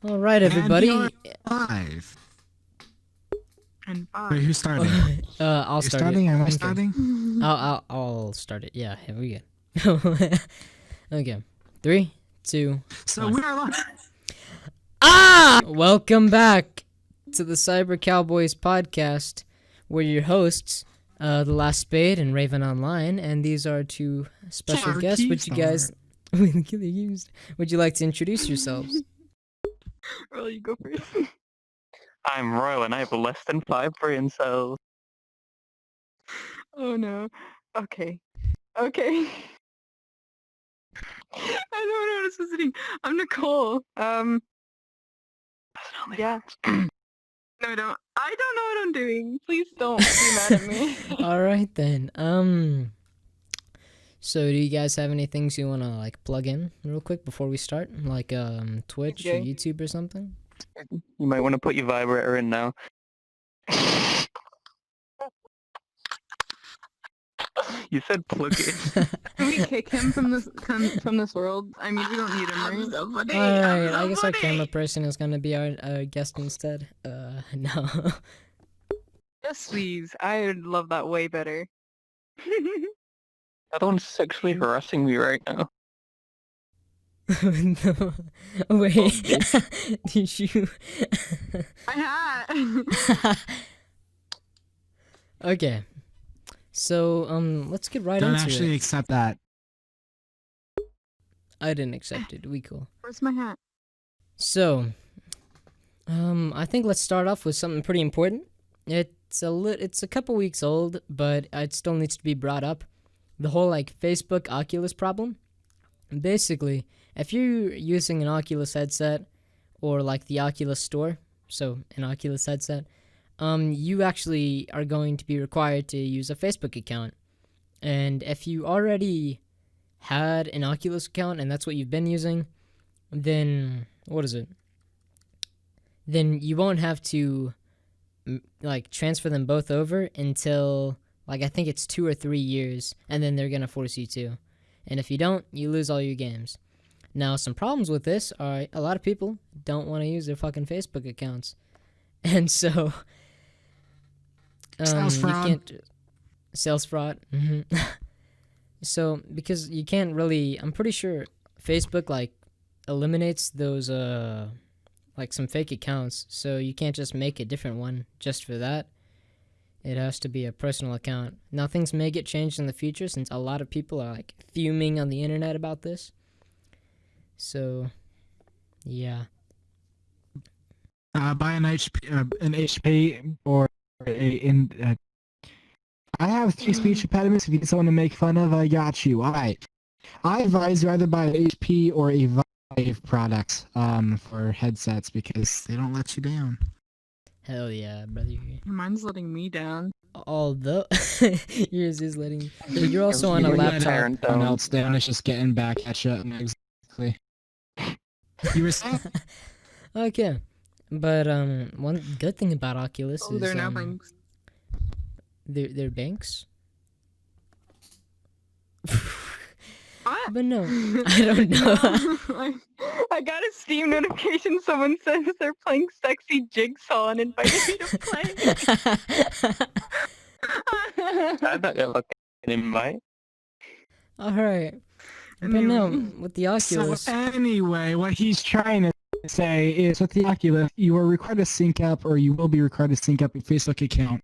All right, everybody. And you're live. And Wait, who's starting? I'll You're start starting? it. Am I Okay. starting? I'll start it. Yeah, here we go. Okay, 3, 2. So we're live. Welcome back to the Cyber Cowboys Podcast. We're your hosts, The Last Spade and Raven Online, and these are two special Our guests. key Would you guys, would you like to introduce yourselves? Royal, you go first. I'm Royal and I have less than 5 brain cells. Oh no. Okay. I don't know what I'm saying. I'm Nicole. Yeah. No, I don't. I don't know what I'm doing. Please don't be mad at me. All right then. So do you guys have any things you wanna like plug in real quick before we start, like Twitch or Okay. YouTube or something? You might want to put your vibrator in now. You said plug it. Can we kick him from this world? I mean, we don't need him, right? Alright, I guess our camera person is gonna be our guest instead. No. Yes, please. I would love that way better. That one's sexually harassing me right now. No. Wait. Did you? My hat. Okay. So, let's get right Don't into actually it. accept that. I didn't accept it. We cool. Where's my hat? So, I think let's start off with something pretty important. It's a couple weeks old, but it still needs to be brought up. The whole like Facebook Oculus problem. Basically, if you're using an Oculus headset or like the Oculus store, so an Oculus headset, you actually are going to be required to use a Facebook account. And if you already had an Oculus account and that's what you've been using, then what is it? Then you won't have to like transfer them both over until like I think it's 2 or 3 years, and then they're gonna force you to. And if you don't, you lose all your games. Now, some problems with this are a lot of people don't want to use their fucking Facebook accounts, and so Sales fraud. You can't sales fraud. So because you can't really, I'm pretty sure Facebook like eliminates those like some fake accounts, so you can't just make a different one just for that. It has to be a personal account. Now things may get changed in the future since a lot of people are like fuming on the internet about this. So, yeah. Buy an HP or I have 3 speech impediments. If you need someone to make fun of, I got you. All right. I advise you either buy an HP or a Vive product for headsets because they don't let you down. Hell yeah, brother. Mine's letting me down. Although yours is letting, but you're also on a You're laptop. tyrant Someone down. else down. It's just getting back at you. Exactly. You were saying? Okay, but one good thing about Oculus Oh, is they're now banks. they're banks. What? But no, I don't know. I got a Steam notification. Someone says they're playing Sexy Jigsaw and invited me to play. I'm not gonna look at an invite. All right, but Anyway. no, with the Oculus. So anyway, what he's trying to say is with the Oculus, you are required to sync up, or you will be required to sync up your Facebook account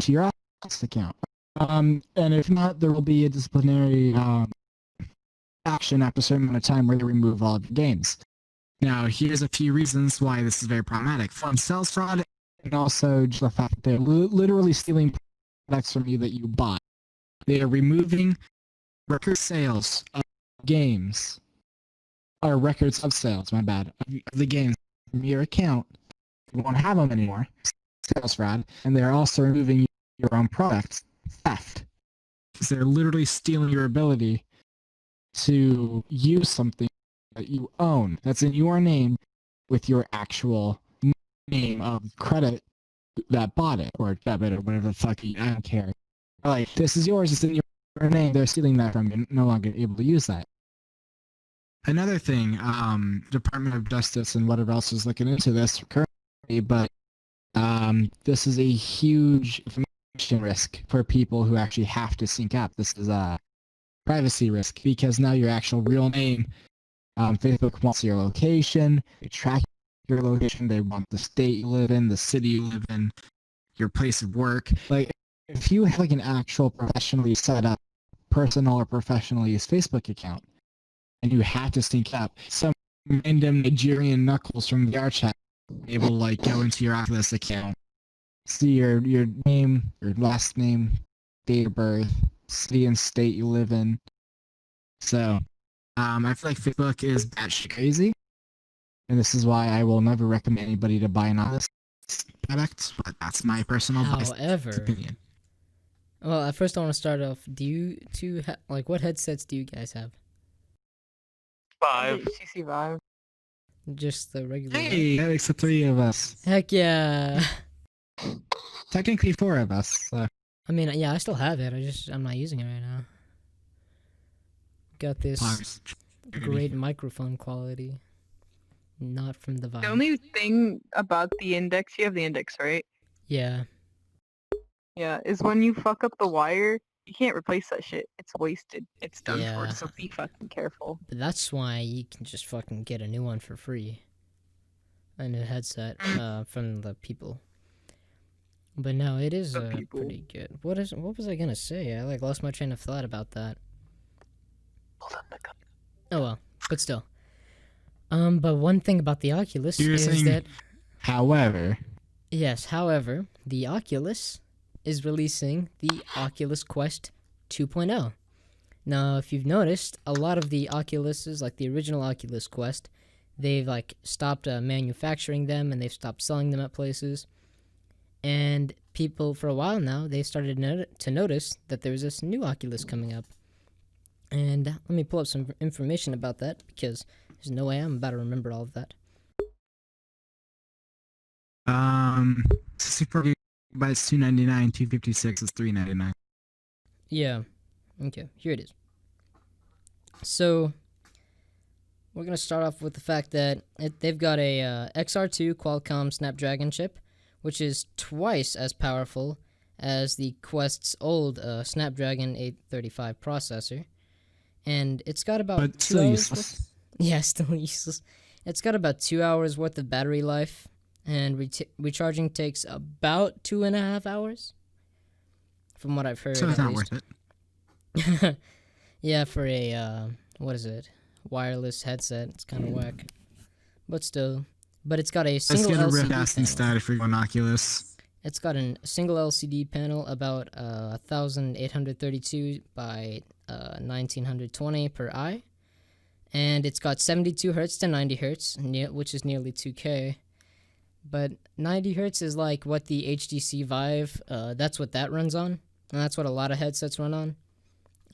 to your Oculus account. And if not, there will be a disciplinary action after a certain amount of time where they remove all of your games. Now, here's a few reasons why this is very problematic. From sales fraud, and also just the fact that they're literally stealing products from you that you bought. They are removing record sales of games, or records of sales, my bad, of the games from your account. You won't have them anymore. Sales fraud. And they're also removing your own products. Theft. Because they're literally stealing your ability to use something that you own that's in your name with your actual name of credit that bought it or debit or whatever the fuck I don't care. Like, this is yours, it's in your name, they're stealing that from you, no longer able to use that. Another thing, Department of Justice and whatever else is looking into this currently, but this is a huge information risk for people who actually have to sync up. This is a privacy risk because now your actual real name, Facebook wants your location, they track your location, they want the state you live in, the city you live in, your place of work. Like, if you have like an actual professionally set up personal or professional use Facebook account, and you have to sync up, some random Nigerian knuckles from the chat will be able to like go into your Oculus account, see your name, your last name, date of birth, city and state you live in. So, I feel like Facebook is batshit crazy, and this is why I will never recommend anybody to buy an Oculus product. But that's my personal opinion. Well, at first I want to start off. Do you two like what headsets do you guys have? 5. CC Vive. Just the regular. Hey, that makes the 3 of us. Heck yeah! Technically 4 of us. So. I mean, yeah, I still have it. I'm not using it right now. Got this great microphone quality. Not from the Vive. The only thing about the Index, you have the Index, right? Yeah. Yeah, is when you fuck up the wire, you can't replace that shit. It's wasted. It's done Yeah. for, so be fucking careful. But that's why you can just fucking get a new one for free. A new headset from the people. But no, it is pretty good. What was I gonna say? I like lost my train of thought about that. Oh well, but still. But one thing about the Oculus is that however, the Oculus is releasing the Oculus Quest 2.0. Now, if you've noticed, a lot of the Oculuses, like the original Oculus Quest, they've like stopped manufacturing them and they've stopped selling them at places. And people, for a while now, they started to notice that there's this new Oculus coming up. And let me pull up some information about that because there's no way I'm about to remember all of that. 64 gigabytes, $299, 256 is $399. Yeah. Okay, here it is. So, we're going to start off with the fact that they've got a XR2 Qualcomm Snapdragon chip, which is twice as powerful as the Quest's old Snapdragon 835 processor. And it's got about but still useless. Yeah, still useless. It's got about 2 hours worth of battery life, and recharging takes about 2.5 hours, from what I've heard. So it's not worth it. Yeah, for a wireless headset, it's kind of whack. But still, it's got a single Let's get a LCD Rift S instead if we go Oculus. It's got a single LCD panel about 1832 by 1920 per eye, and it's got 72 hertz to 90 hertz, which is nearly 2K. But 90 hertz is like what the HTC Vive, that's what that runs on, and that's what a lot of headsets run on,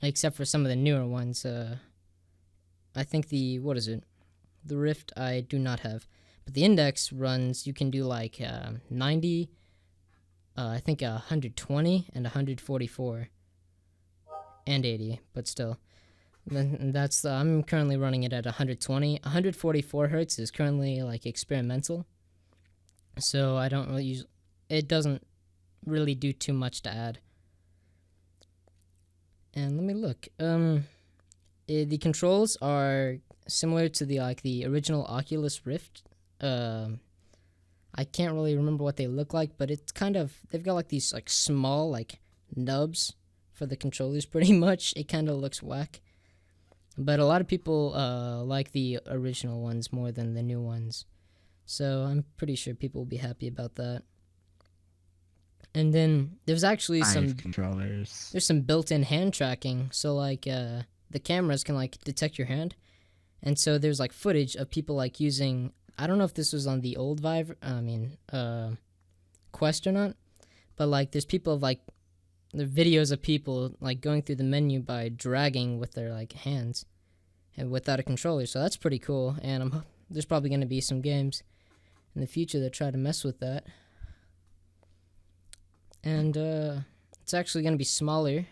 except for some of the newer ones. I think the Rift I do not have, but the Index runs, you can do like 90, I think 120 and 144 and 80, but still. That's I'm currently running it at 120. 144 hertz is currently like experimental, so I don't really use. It doesn't really do too much to add. And let me look. The controls are similar to the original Oculus Rift. I can't really remember what they look like, but it's kind of, they've got like these like small like nubs for the controllers pretty much. It kind of looks whack. But a lot of people like the original ones more than the new ones. So I'm pretty sure people will be happy about that. And then there's actually some controllers. There's some built-in hand tracking. So like the cameras can like detect your hand. And so there's like footage of people like using, I don't know if this was on the old Quest or not, but like there's people of like the videos of people like going through the menu by dragging with their like hands and without a controller. So that's pretty cool. And there's probably going to be some games in the future that try to mess with that. And it's actually going to be smaller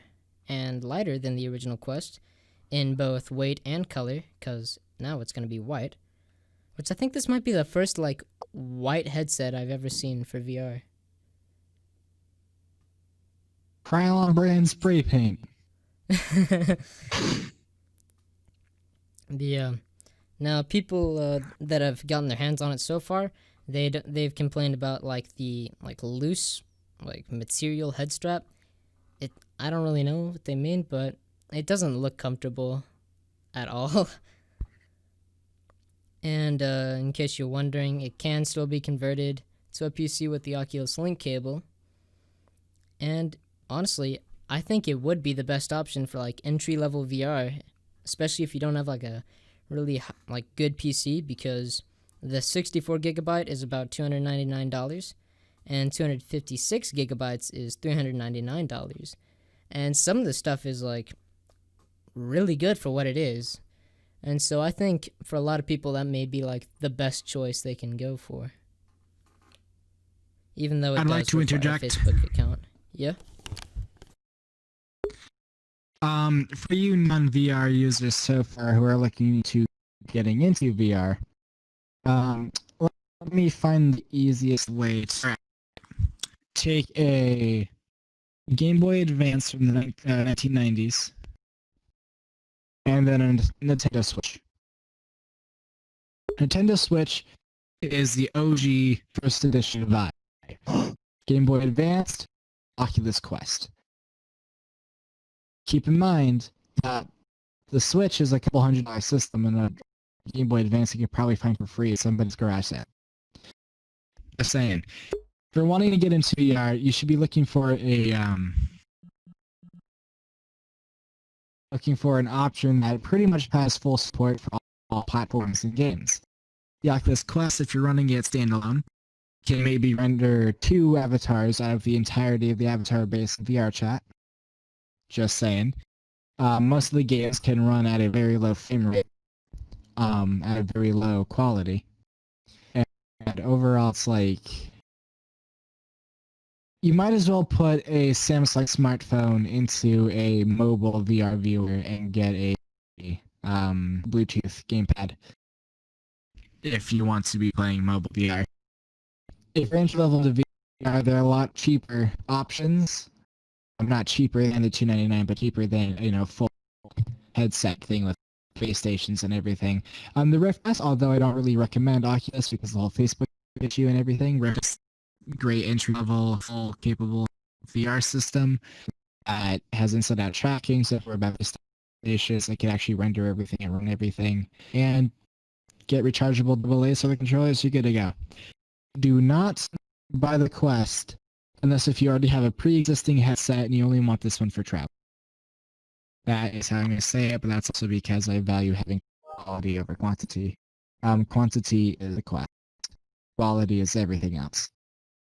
and lighter than the original Quest in both weight and color, because now it's gonna be white. Which I think this might be the first like white headset I've ever seen for VR. Krylon brand spray paint. Now people that have gotten their hands on it so far, they've complained about like the like loose like material head strap. I don't really know what they mean, but it doesn't look comfortable at all. And in case you're wondering, it can still be converted to a PC with the Oculus Link cable. And honestly, I think it would be the best option for like entry-level VR, especially if you don't have like a really like good PC, because the 64 gigabyte is about $299 and 256 gigabytes is $399. And some of the stuff is like really good for what it is. And so I think for a lot of people that may be like the best choice they can go for. Even though it I'd does like to require interject. a Facebook account. Yeah. For you non-VR users so far who are looking to getting into VR, let me find the easiest way to take a Game Boy Advance from the 1990s and then a Nintendo Switch. Nintendo Switch is the OG first edition of Vive. Game Boy Advanced, Oculus Quest. Keep in mind that the Switch is a couple $100 system, and a Game Boy Advance you could probably find for free at somebody's garage sale. Just saying. If you're wanting to get into VR, you should be looking for an option that pretty much has full support for all platforms and games. The Oculus Quest, if you're running it standalone, can maybe render 2 avatars out of the entirety of the avatar base in VR chat. Just saying. Most of the games can run at a very low frame rate, at a very low quality. And overall, it's like, you might as well put a Samsung smartphone into a mobile VR viewer and get a Bluetooth gamepad if you want to be playing mobile VR. If you're entry level to VR, there are a lot cheaper options. Not cheaper than the $299, but cheaper than, full headset thing with base stations and everything. The Rift S, although I don't really recommend Oculus because of the whole Facebook issue and everything, Rift is great entry-level, full capable VR system that has inside-out tracking, so if we're about base stations, it can actually render everything and run everything, and get rechargeable AA solar controllers, you're good to go. Do not buy the Quest unless if you already have a pre-existing headset and you only want this one for travel. That is how I'm going to say it, but that's also because I value having quality over quantity. Quantity is the Quest. Quality is everything else.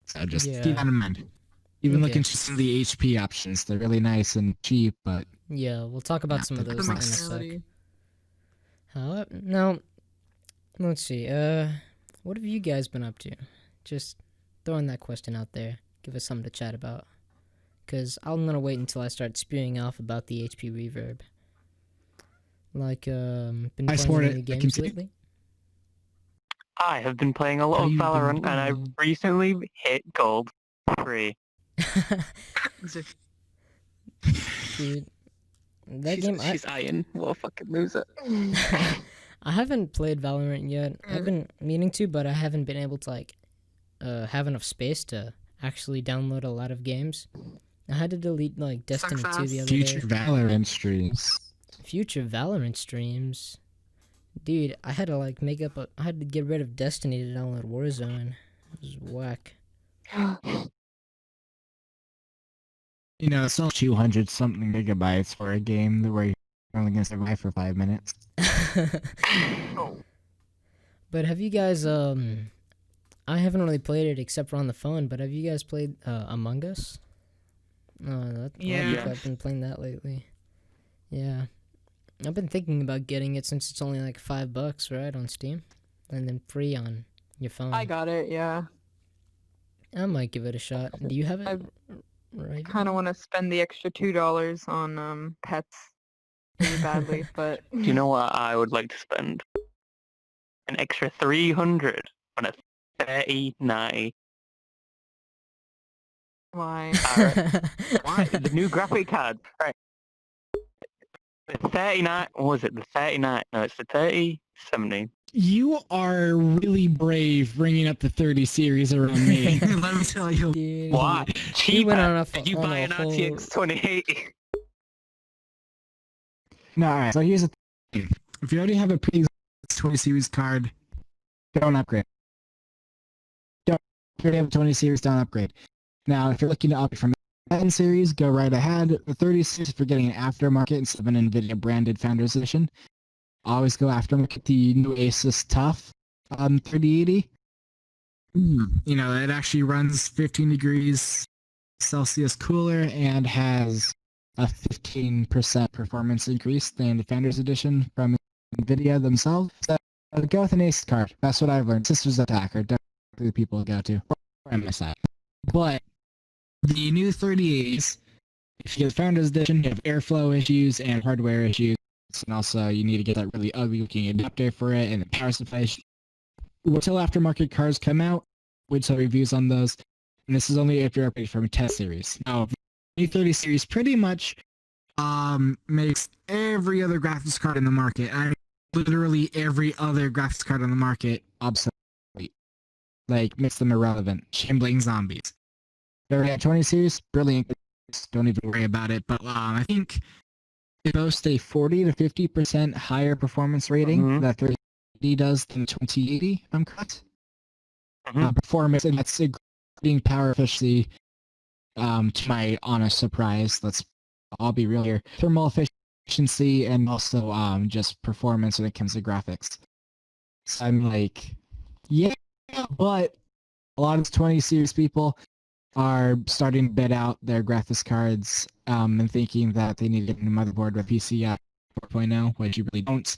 So just keep that in mind. Even look into some of the HP options. They're really nice and cheap, but... Yeah, we'll talk about some of those in a sec. Now, let's see. What have you guys been up to? Just throwing that question out there. Give us something to chat about. Because I'm going to wait until I start spewing off about the HP Reverb. Like, been playing any games lately? I have been playing a lot of Valorant, and I recently hit gold 3. Dude, that game... She's iron. What a fucking loser. I haven't played Valorant yet. I've been meaning to, but I haven't been able to, like, have enough space to actually download a lot of games. I had to delete like Destiny 2 the other Future day. Valorant streams. Future Valorant streams. Dude, I had to like I had to get rid of Destiny to download Warzone. It was whack. It's only 200 something gigabytes for a game where you're only gonna survive for 5 minutes. But have you guys I haven't really played it except for on the phone, but have you guys played Among Us? I've been playing that lately. Yeah. I've been thinking about getting it since it's only like $5, right, on Steam? And then free on your phone. I got it, yeah. I might give it a shot. Do you have it? I kind of want to spend the extra $2 on pets. really badly, but Do you know what I would like to spend? An extra 300 on a 3090. why? Why? The new graphic card. Right. The 39, what was it? The 39, no, it's the 3070. You are really brave bringing up the 30 series around me. Let me tell you. Dude, Why? He went on Cheaper. a You on buy a an whole- RTX 2080. No, alright, so here's the thing. If you already have a pre-20 series card, don't upgrade. Don't. If you already have a 20 series, don't upgrade. Now, if you're looking to upgrade from the 10 series, go right ahead. The 30 series, if you're getting an aftermarket instead of an NVIDIA branded Founders Edition, always go aftermarket the new Asus TUF 3080. You know, it actually runs 15 degrees Celsius cooler and has a 15% performance increase than the Founders Edition from NVIDIA themselves. So go with an Asus card. That's what I've learned. Sisters Attack are definitely the people to go to. Or MSI. But the new 3080s, if you get the Founders Edition, you have airflow issues and hardware issues. And also, you need to get that really ugly looking adapter for it and the power supply. Wait till aftermarket cars come out. Wait till reviews on those. And this is only if you're upgraded from a 10 series. Now, the 30 series pretty much makes every other graphics card in the market, literally every other graphics card on the market, obsolete. Like, makes them irrelevant. Shambling zombies. If you have 20 series, brilliant. Don't even worry about it. But I think it boasts a 40 to 50% higher performance rating that 3080 does than 2080, if I'm correct. Performance, and that's including power efficiency, to my honest surprise. I'll be real here. Thermal efficiency and also just performance when it comes to graphics. So I'm like, yeah, but a lot of 20 series people are starting to bid out their graphics cards and thinking that they need to get a motherboard with PCI 4.0, which you really don't,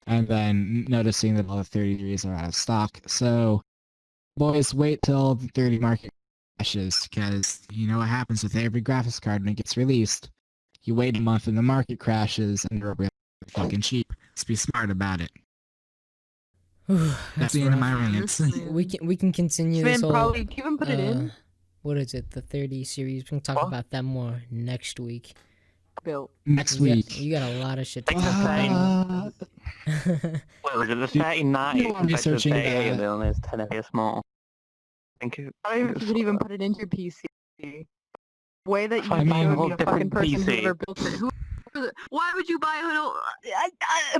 and then noticing that all the 30 series are out of stock. So, boys, wait till the 30 market crashes, because you know what happens with every graphics card when it gets released. You wait a month and the market crashes and they're really fucking cheap. Let's be smart about it. That's the end of my rants. We can continue this Man, whole. probably can you even put it in? What is it? The 30 series. We can talk What? about that more next week. Built. Next You got- week. You got a lot of shit to Like the talk about. Wait, was it the Dude, 3090 you know, I'm compared to the researching 3080 that. that only has 10 FPS more? I think it, I don't even think you could even put it into your PC. The way that you I mean, would whole be a fucking different person who PC. ever built it. Why would you buy a little?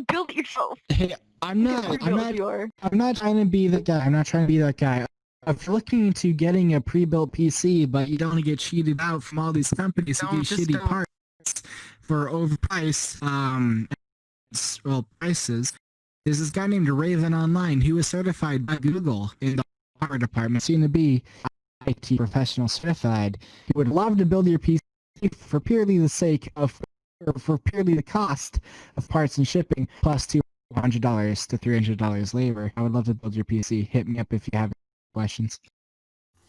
Build it yourself. Hey, I'm Look not how built you are. trying to be that guy. I'm not trying to be that guy. If you're looking into getting a pre-built PC, but you don't want to get cheated out from all these companies who Don't, give just shitty don't. parts for overpriced prices, there's this guy named Raven Online who was certified by Google in the hardware department, soon to be IT professional certified. He would love to build your PC for purely the sake of, or for purely the cost of parts and shipping, plus $200 to $300 labor. I would love to build your PC. Hit me up if you have questions.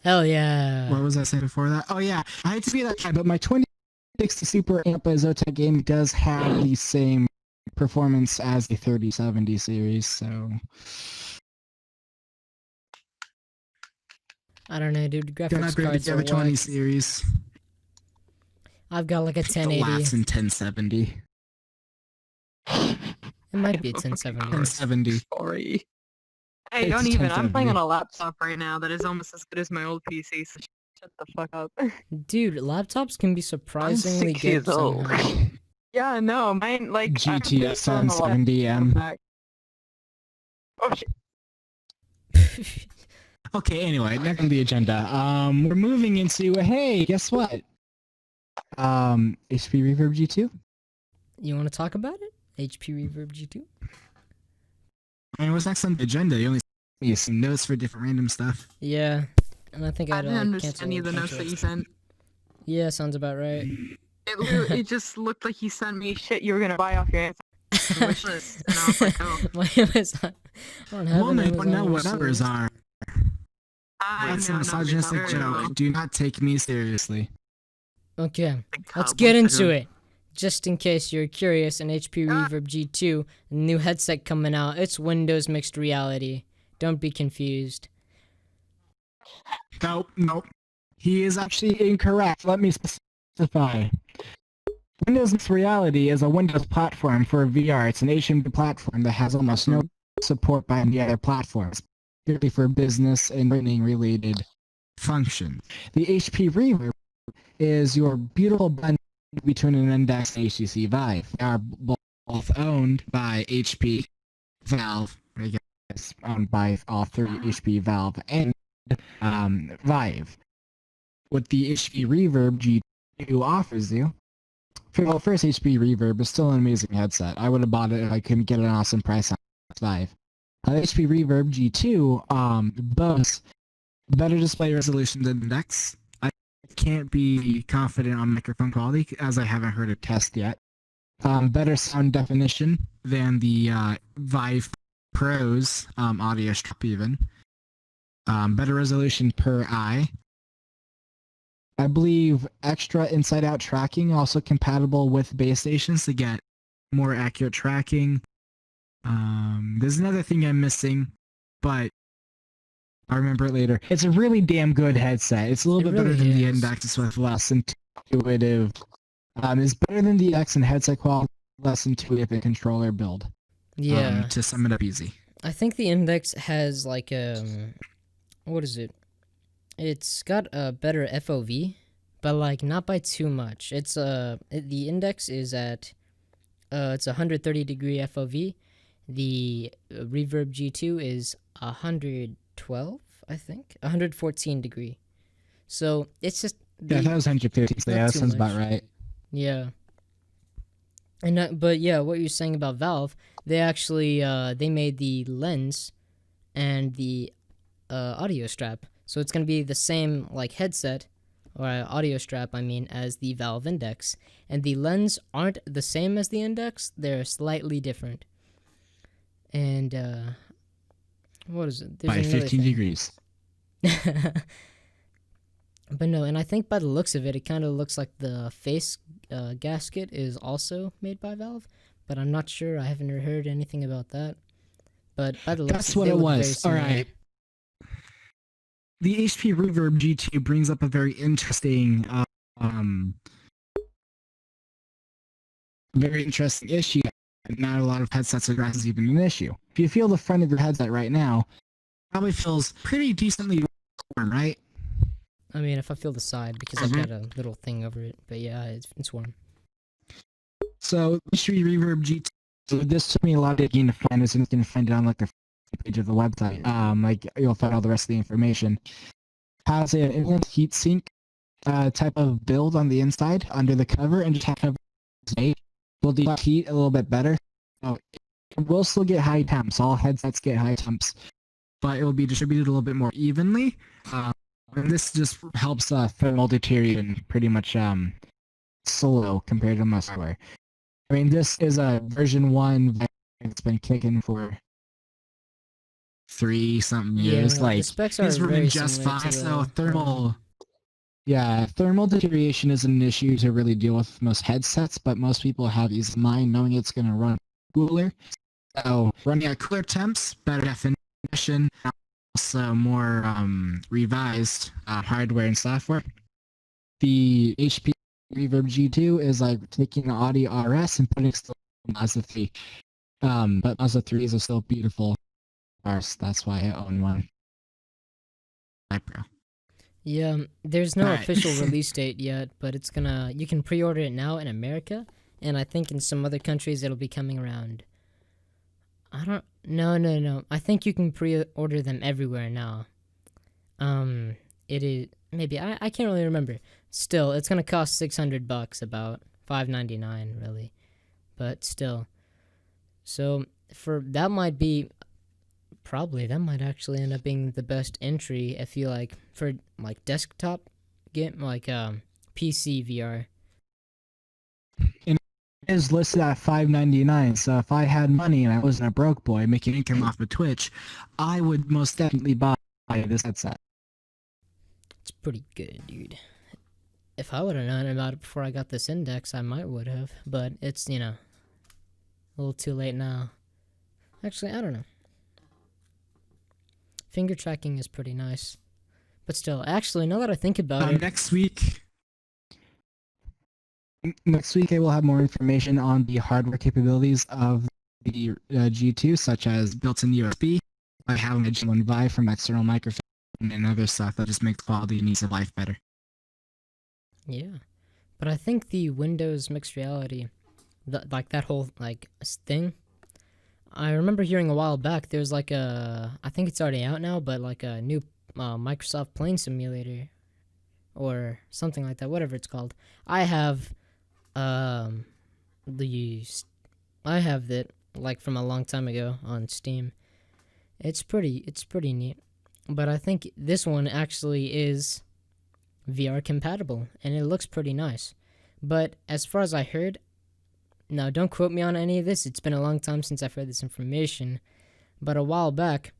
Hell yeah. What was I saying before that? Oh yeah, I hate to be that guy, but my 2060 Super Amp by Zotac Gaming does have the same performance as the 3070 series, so... I don't know, dude. Don't Graphics upgrade cards the are other 20 what? series. I've got like a The last 1080. in 1070. It might be a 1070. 1070. Sorry. Hey, It's don't even. I'm 1070. playing on a laptop right now that is almost as good as my old PC, so shut the fuck up. Dude, laptops can be surprisingly 6 good years old. somehow. Yeah, no, mine, like... GTX I'm still on the 1070M. laptop. Oh, shit. Okay, anyway, next on the agenda. We're moving into, hey, guess what? HP Reverb G2? You want to talk about it? HP Reverb G2? I mean, what's next on the agenda? You only sent me some notes for different random stuff. Yeah. And I think I I'd didn't understand cancel any of the a bunch notes that of you stuff. sent. Yeah, sounds about right. It just looked like you sent me shit you were gonna buy off your Amazon wish list, and I was like, oh. My Amazon. I don't have an Woman don't Amazon know what wish numbers list. are. That's a know misogynistic numbers very joke. well. Do not take me seriously. Okay, The let's Cowboys get are into gonna- it. just in case you're curious, an HP Reverb G2, a new headset coming out. It's Windows mixed reality. Don't be confused. Nope. He is actually incorrect. Let me specify. Windows Mixed Reality is a Windows platform for VR. It's an HMD platform that has almost no support by any other platforms, purely for business and learning-related functions. The HP Reverb is your beautiful blend between an Index and HTC Vive. They are both owned by HP, Valve, I guess, owned by all three, HP, Valve, and Vive. What the HP Reverb G2 offers you, well, first HP Reverb is still an amazing headset. I would have bought it if I couldn't get an awesome price on Vive. HP Reverb G2 boasts better display resolution than Index. I can't be confident on microphone quality as I haven't heard a test yet. Better sound definition than the Vive Pro's audio strap even. Better resolution per eye. I believe extra inside-out tracking, also compatible with base stations to get more accurate tracking. There's another thing I'm missing, but I'll remember it later. It's a really damn good headset. It's a little bit better than the Index. It's with less intuitive. It's better than the X in headset quality, less intuitive in controller build. Yeah. To sum it up easy. I think the Index has like what is it? It's got a better FOV, but like not by too much. It's the Index is at it's 130 degree FOV. The Reverb G2 is 112, I think, 114 degree. So it's just Yeah, that was 150. So yeah, that sounds about right. Yeah. And but yeah, what you're saying about Valve, they actually they made the lens and the audio strap. So it's going to be the same like headset or audio strap, I mean, as the Valve Index. And the lens aren't the same as the Index. They're slightly different. And what is it? There's by 15 degrees. But no, and I think by the looks of it, it kind of looks like the face gasket is also made by Valve. But I'm not sure. I haven't heard anything about that. But by the looks, that's what it was. All right. The HP Reverb G2 brings up a very interesting, issue. Not a lot of headsets address even an issue. If you feel the front of your headset right now, it probably feels pretty decently warm, right? I mean, if I feel the side, because I've got a little thing over it. But yeah, it's warm. So, HP Reverb G2, this took me a lot of digging to find this, and you can find it on like the page of the website. Like you'll find all the rest of the information. Has an inland heat sink type of build on the inside under the cover, and just have will deflect heat a little bit better. So it will still get high temps. All headsets get high temps, but it will be distributed a little bit more evenly. And this just helps thermal deterioration pretty much slow compared to most hardware. I mean, this is a version 1 that's been kicking for 3-something years. Yeah, like the specs are it's very running just similar fine. to So the, thermal deterioration is an issue to really deal with most headsets, but most people have ease of mind knowing it's going to run cooler. So running at cooler temps, better definition, also more revised hardware and software. The HP Reverb G2 is like taking audio RS and putting still Mazda 3. But Mazda 3s are still beautiful cars. That's why I own one. Yeah, there's no Alright. official release date yet, but it's gonna. You can pre-order it now in America, and I think in some other countries it'll be coming around. I don't. No. I think you can pre-order them everywhere now. It is maybe I can't really remember. Still, it's gonna cost $600, about $599 really, but still. So that might actually end up being the best entry if you like for like desktop game like PC VR. It is listed at $599. So if I had money and I wasn't a broke boy making income off of Twitch, I would most definitely buy this headset. It's pretty good, dude. If I would have known about it before I got this index, I might would have. But it's, a little too late now. Actually, I don't know. Finger tracking is pretty nice. But still, actually, now that I think about it... Next week, I will have more information on the hardware capabilities of the G2, such as built-in USB, by having a Gen 1 Vive from external microphone, and other stuff that just makes quality and ease of life better. Yeah. But I think the Windows mixed reality, that whole, thing, I remember hearing a while back, there's I think it's already out now, but a new Microsoft plane simulator or something like that, whatever it's called. I have that from a long time ago on Steam. It's pretty neat. But I think this one actually is VR compatible and it looks pretty nice. But as far as I heard, now don't quote me on any of this, it's been a long time since I've heard this information, but a while back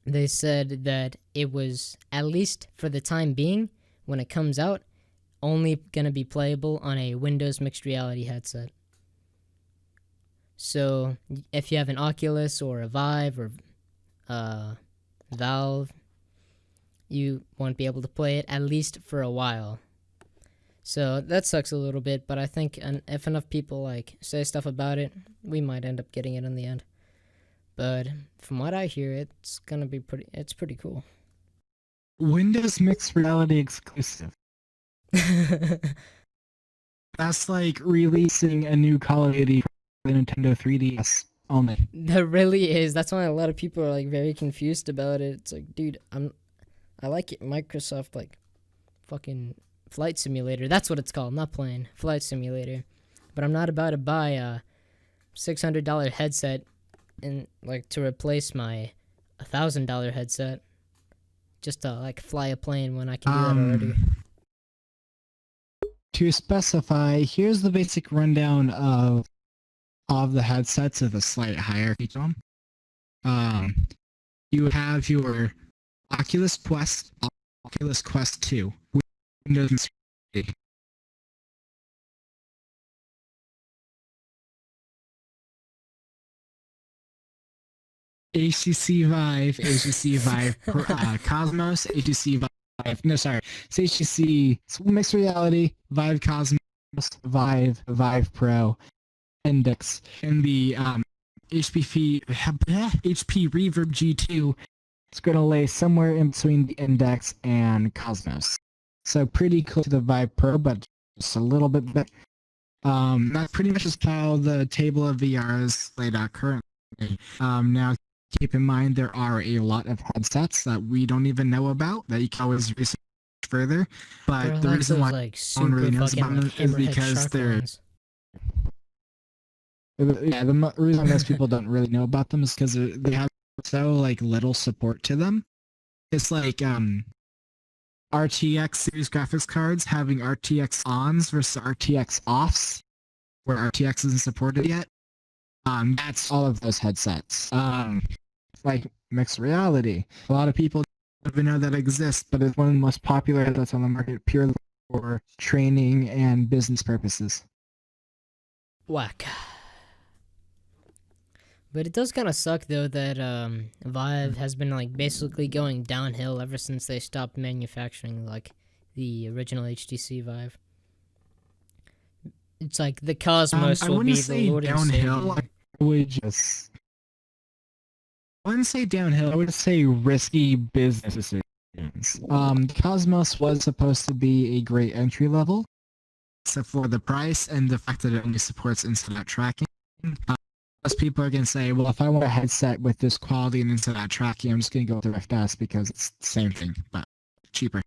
they said that it was, at least for the time being, when it comes out, only gonna be playable on a Windows mixed reality headset. So if you have an Oculus or a Vive or Valve, you won't be able to play it, at least for a while. So that sucks a little bit, but I think if enough people say stuff about it, we might end up getting it in the end. But from what I hear, it's pretty cool. Windows mixed reality exclusive. That's like releasing a new Call of Duty for the Nintendo 3DS only. That really is. That's why a lot of people are very confused about it. It's dude, I like it. Microsoft fucking Flight Simulator. That's what it's called, not plane. Flight Simulator. But I'm not about to buy a $600 headset and to replace my $1,000 headset just to fly a plane when I can do that already. To specify, here's the basic rundown of the headsets with a slight hierarchy to them. You have your Oculus Quest, Oculus Quest 2, Windows HTC Vive, HTC Vive Cosmos, HTC Vive, no sorry, it's HTC Mixed Reality, Vive Cosmos, Vive Pro, Index, and the HP Reverb G2. It's going to lay somewhere in between the Index and Cosmos. So pretty close to the Vive Pro, but just a little bit better. That's pretty much just how the table of VR is laid out currently. Now, keep in mind there are a lot of headsets that we don't even know about that you can always research further. But the reason why no one really knows about them is because they're... Yeah, the reason most people don't really know about them is because they have so little support to them. It's RTX series graphics cards having RTX ons versus RTX offs, where RTX isn't supported yet. That's all of those headsets. Mixed reality. A lot of people don't even know that exists, but it's one of the most popular headsets on the market purely for training and business purposes. Whack. But it does kind of suck though that Vive has been basically going downhill ever since they stopped manufacturing the original HTC Vive. It's the Cosmos will be the Lord and Savior. I wouldn't say downhill. I would say risky business decisions. Cosmos was supposed to be a great entry level, except for the price and the fact that it only supports instant tracking. Most people are going to say, well, if I want a headset with this quality and instant tracking, I'm just going to go with the Rift S because it's the same thing, but cheaper.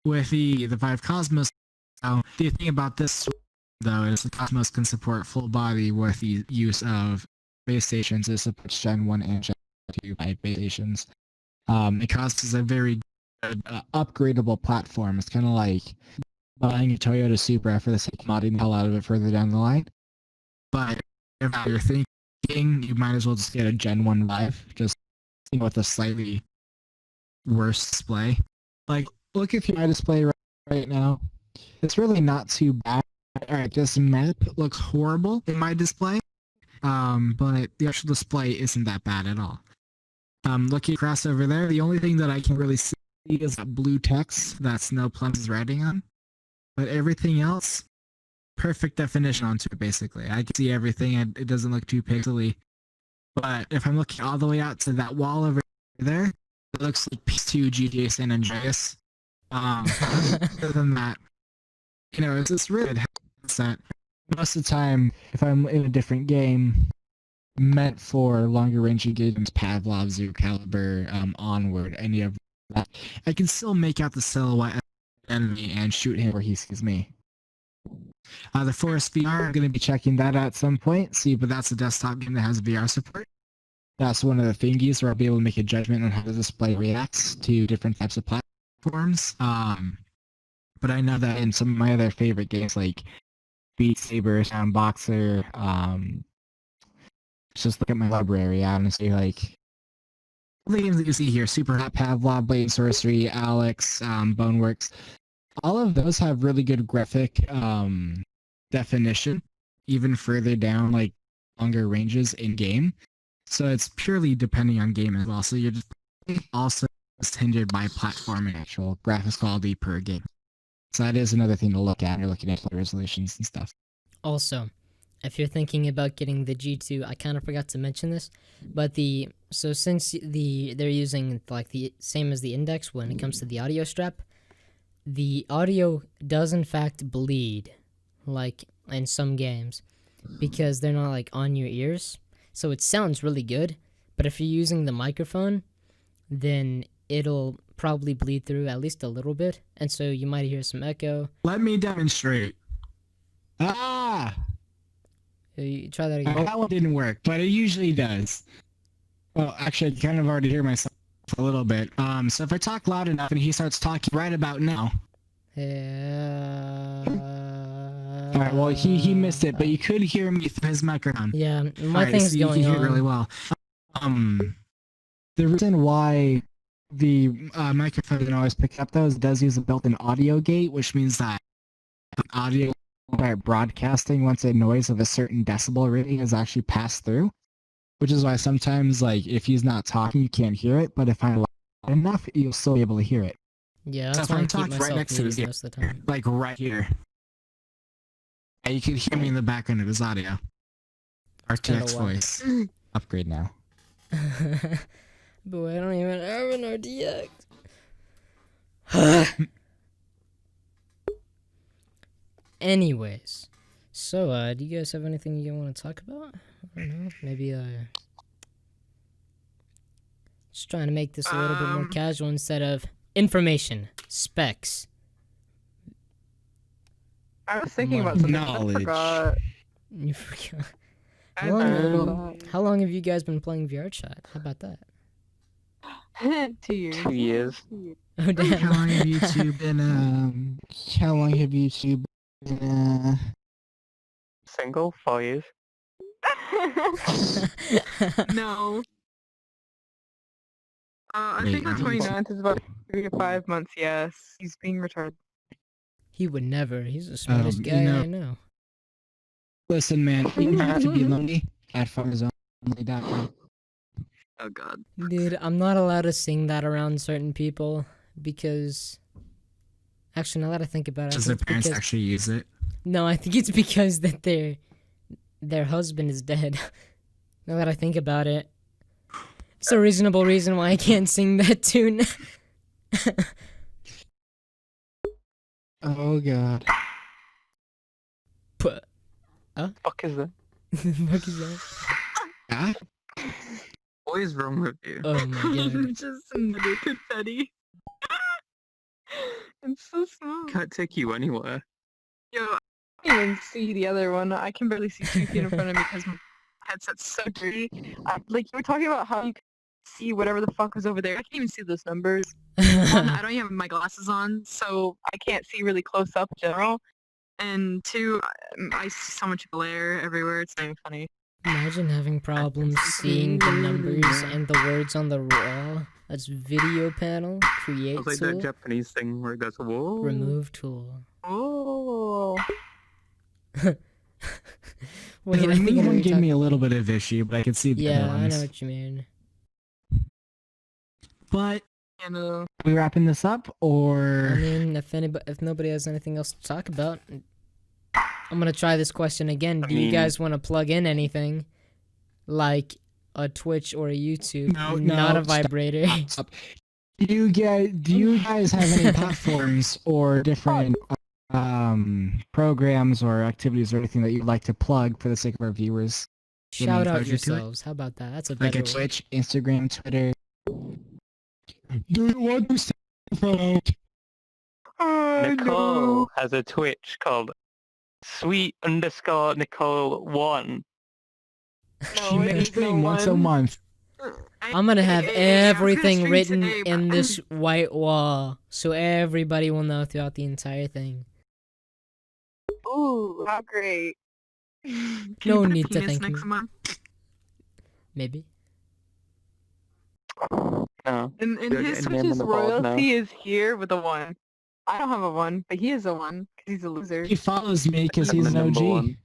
With the Vive Cosmos, the thing about this, though, is the Cosmos can support full body with the use of base stations. It supports Gen 1 and Gen 2 Vive base stations. It causes a very good, upgradable platform. It's kind of like buying a Toyota Supra for the sake of modding the hell out of it further down the line. But if you're thinking, you might as well just get a Gen 1 Vive, just with a slightly worse display. looking through my display right now, it's really not too bad. Alright, this map looks horrible in my display, but the actual display isn't that bad at all. Looking across over there, the only thing that I can really see is that blue text that Snow Plums is writing on. But everything else, perfect definition onto it, basically. I can see everything and it doesn't look too pixely. But if I'm looking all the way out to that wall over there, it looks like PS2 GTA San Andreas. Other than that, it's really good headset. Most of the time, if I'm in a different game, meant for longer range engagements, Pavlov, Zero Caliber, Onward, any of that, I can still make out the silhouette of the enemy and shoot him where he sees me. The Forest VR, I'm going to be checking that out at some point, but that's a desktop game that has VR support. That's one of the thingies where I'll be able to make a judgment on how the display reacts to different types of platforms. But I know that in some of my other favorite games like Beat Saber, Soundboxer, just look at my library, honestly, like the games that you see here, Super Hot, Pavlov, Blade and Sorcery, Alex, Boneworks, all of those have really good graphic definition, even further down, like longer ranges in game. So it's purely depending on game as well. So you're just also hindered by platform and actual graphics quality per game. So that is another thing to look at. You're looking at resolutions and stuff. Also, if you're thinking about getting the G2, I kind of forgot to mention this, but since they're using like the same as the Index when it comes to the audio strap, the audio does in fact bleed, like in some games, because they're not like on your ears. So it sounds really good, but if you're using the microphone, then it'll probably bleed through at least a little bit, and so you might hear some echo. Let me demonstrate. You try that again. That one didn't work, but it usually does. Well, actually, I kind of already hear myself a little bit. So if I talk loud enough and he starts talking right about now. Alright, well, he missed it, but you could hear me through his microphone. Yeah, my thing's so going you can on. hear it really well. The reason why the microphone doesn't always pick up, though, is it does use a built-in audio gate, which means that the audio broadcasting, once a noise of a certain decibel rating is actually passed through, which is why sometimes, like, if he's not talking, you can't hear it, but if I'm loud enough, you'll still be able to hear it. Yeah, So that's if why I I'm keep talking right myself next to muted his most of the time. like right here, and you can hear me in the background of his audio. RTX voice. Upgrade now. Boy, I don't even have an RTX. Anyways, so do you guys have anything you want to talk about? I don't know, maybe just trying to make this a little bit more casual instead of information, specs. I was thinking about something. Knowledge. I forgot. You forgot. I How long have you guys been playing VR chat? How about that? forgot. 2 years. 2 years. Oh How damn. long have you two been? How long have you two been? Single, 4 years. No. I think the 29th is about 3 to 5 months, yes. He's being retarded. He would never. He's the smartest guy I know. Listen, man, you don't have to be lonely at phonersonly.com. Oh god. Dude, I'm not allowed to sing that around certain people because... Actually, now that I think about it... Does their parents actually use it? No, I think it's because that their husband is dead. Now that I think about it. It's a reasonable reason why I can't sing that tune. Oh god. But... Fuck is that? Fuck is that? Yeah? What is wrong with you? Oh my god. Just another confetti. It's so small. Can't take you anywhere. Yo, I can't even see the other one. I can barely see 2 feet in front of me because my headset's so dirty. Like, you were talking about how you can see whatever the fuck was over there. I can't even see those numbers. One, I don't even have my glasses on, so I can't see really close up in general. And 2, I see so much glare everywhere. It's not even funny. Imagine having problems seeing the numbers and the words on the wall. That's video panel, create It's like that tool, Japanese thing where it goes, whoa. remove tool. Oh. Wait, The I think I remove know one what you're gave me talking. a little bit of issue, but I can see the Yeah, other I ones. know what you mean. But You know. are we wrapping this up, I or mean, if nobody has anything else to talk about, I'm gonna try this question again. Do you mean- guys want to plug in anything, like a Twitch or a YouTube? No, not no, a stop. vibrator. Stop. Do you guys have any platforms or different programs or activities or anything that you'd like to plug for the sake of our viewers? Shout out exposure to it? yourselves. How about that? That's a Like better a one. Twitch, Instagram, Twitter. Do you want to say Nicole has a Twitch called sweet_Nicole1. She No, it makes is no stream once a one. month. I'm gonna have I was gonna everything stream written today, but- in this white wall, so everybody will know throughout the entire thing. Ooh, how great. Can you No put a need to penis thank next me. month? Maybe. No. And You're his getting him Switch's on the balls now. royalty is here with a 1. I don't have a 1, but he has a 1 because he's a loser. He follows me because I'm he's the an number OG. one.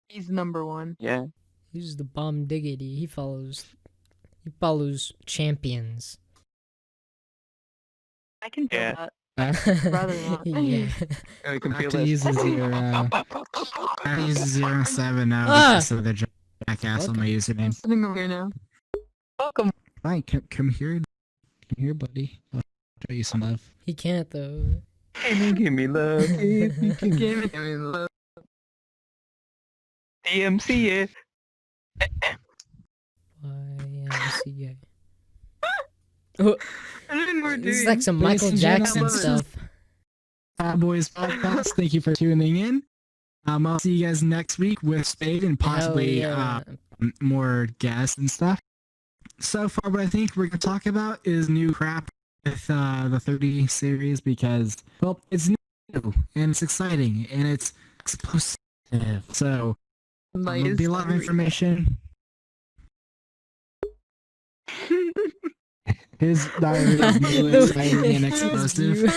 He's number 1. Yeah. He's the bomb diggity. He follows champions. I can feel Yeah. that. Rather not. Yeah. Oh, you can I feel have to this. use I use 070 Ah! because of the jackass on my I'm username. sitting over here now. Welcome. Fine, come here. Come here, buddy. I'll show you some love. He can't though. Give me love. Give me love. DMC, YMCA. Oh, I don't know what we're this is doing. like some Ladies Michael and Jackson gentlemen, stuff. Cowboys Podcast. Thank you for tuning in. I'll see you guys next week with Spade and possibly Hell yeah. more guests and stuff. So far, what I think we're gonna talk about is new crap with the 30 series because, well, it's new and it's exciting and it's explosive. So Light there'll is be a lot of scary. information. His diary is new, exciting, and It was explosive.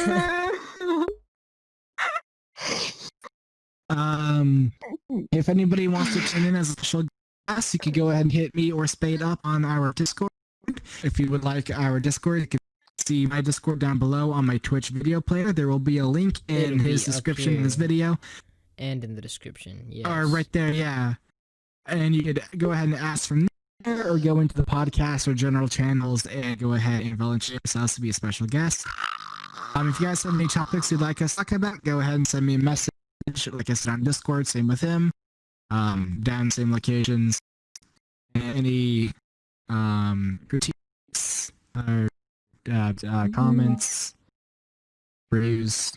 you. If anybody wants to tune in as a special guest, you could go ahead and hit me or Spade up on our Discord. If you would like our Discord, you can see my Discord down below on my Twitch video player. There will be a link It'll in be his up description in this here. video. And in the description, yes. Or right there, yeah. And you could go ahead and ask from there or go into the podcast or general channels and go ahead and volunteer yourselves to be a special guest. If you guys have any topics you'd like us to talk about, go ahead and send me a message. Like I said, on Discord, same with him. Down same locations. Any critiques or comments, reviews,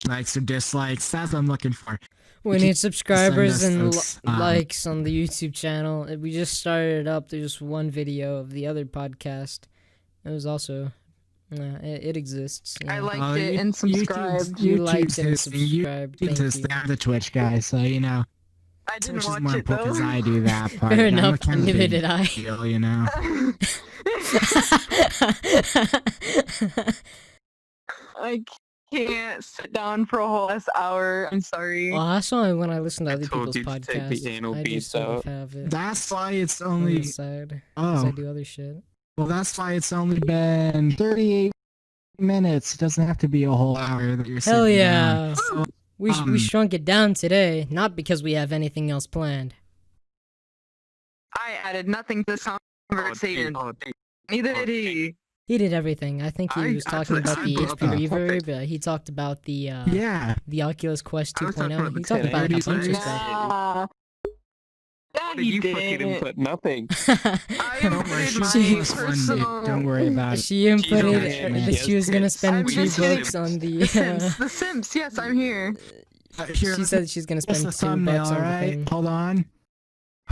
likes or dislikes. That's what I'm looking for. We keep need subscribers send and us likes on the YouTube channel. We just started up. There's one video of the other podcast. It was also, it exists. you I know. liked it and subscribed. You liked it and his thing. subscribed. YouTube's Thank his you. thing. I'm the Twitch guy, so you know. I didn't Twitch is watch more it important because though. I do that part. Fair and I'm a enough. kind of Neither big did I. deal, you know. I can't sit down for a whole hour. I'm sorry. Well, that's only when I listen to I other told people's you to take the podcasts. anal I beads just sort of out. have it That's why it's on only. the side. 'Cause I Oh, do other shit. well, that's why it's only been 38 minutes. It doesn't have to be a whole hour that you're sitting Hell down. yeah. So, We shrunk it down today, not because we have anything else planned. I added nothing to this conversation. Neither did he. He did everything. I think he I was talking actually- about I the brought HP up the Reverb. topic. He talked about the yeah. the Oculus Quest I was talking 2.0. about the He talked about a 1080 bunch of series. stuff. Yeah, You he fucking did. input nothing. I Don't worry, inputted she's my plus one, dude. personal... Don't worry about it. She inputted okay. that she was gonna spend I'm 2 just kidding. bucks on The the. Sims. The Sims. Yes, I'm here. Here, She said she's gonna that's spend the 2 thumbnail, bucks on the alright? thing. Hold on.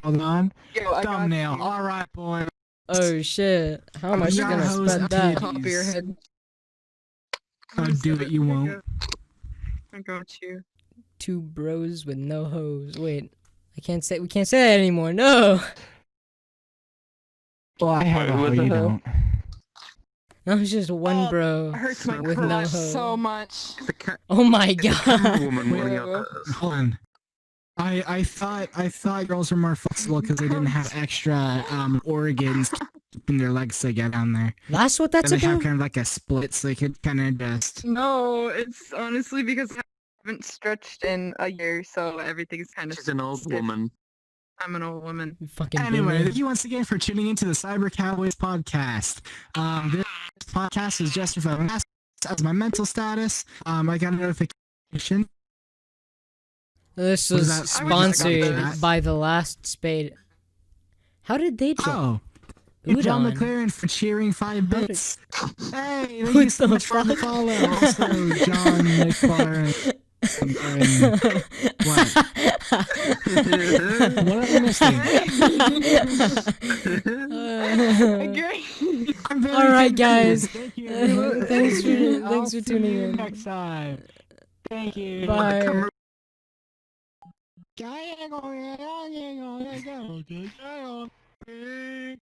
Hold on. Yo, I got Thumbnail. you. Alright, boy. Oh shit! How am I Yeah, gonna hose spend up that? to Top of your head. Oh, do it, you won't. I got you. 2 bros with no hose. Wait, We can't say that anymore. No. Well, I have Wait, a what hoe, the you hell? don't. No, it's just one bro It hurts my with no crotch hoe. so much. It's a Oh my god. woman running up Whoa. at us. Hold on. I thought girls were more flexible because they didn't have extra organs keeping their legs together down there. That's what that's And they have about? kind of like a split, so they could kind of just. No, it's honestly because I haven't stretched in a year, so everything's kind of. She's an old woman. I'm an old woman. You fucking Anyway, boomer. thank you once again for tuning into the Cyber Cowboys Podcast. This podcast is just as my mental status. I got a notification. This What is was that? sponsored I wish by the Last Spade. How did they join? Oh, John Udon. McLaren for cheering 5 How did- bits. Hey, thank What you so the much for the fuck? follow. Also, John McLaren. What? What am I missing? Agree. I'm very All right, guys. confused. Thank you. Thanks for I'll see tuning you in. next time. Thank you. Bye.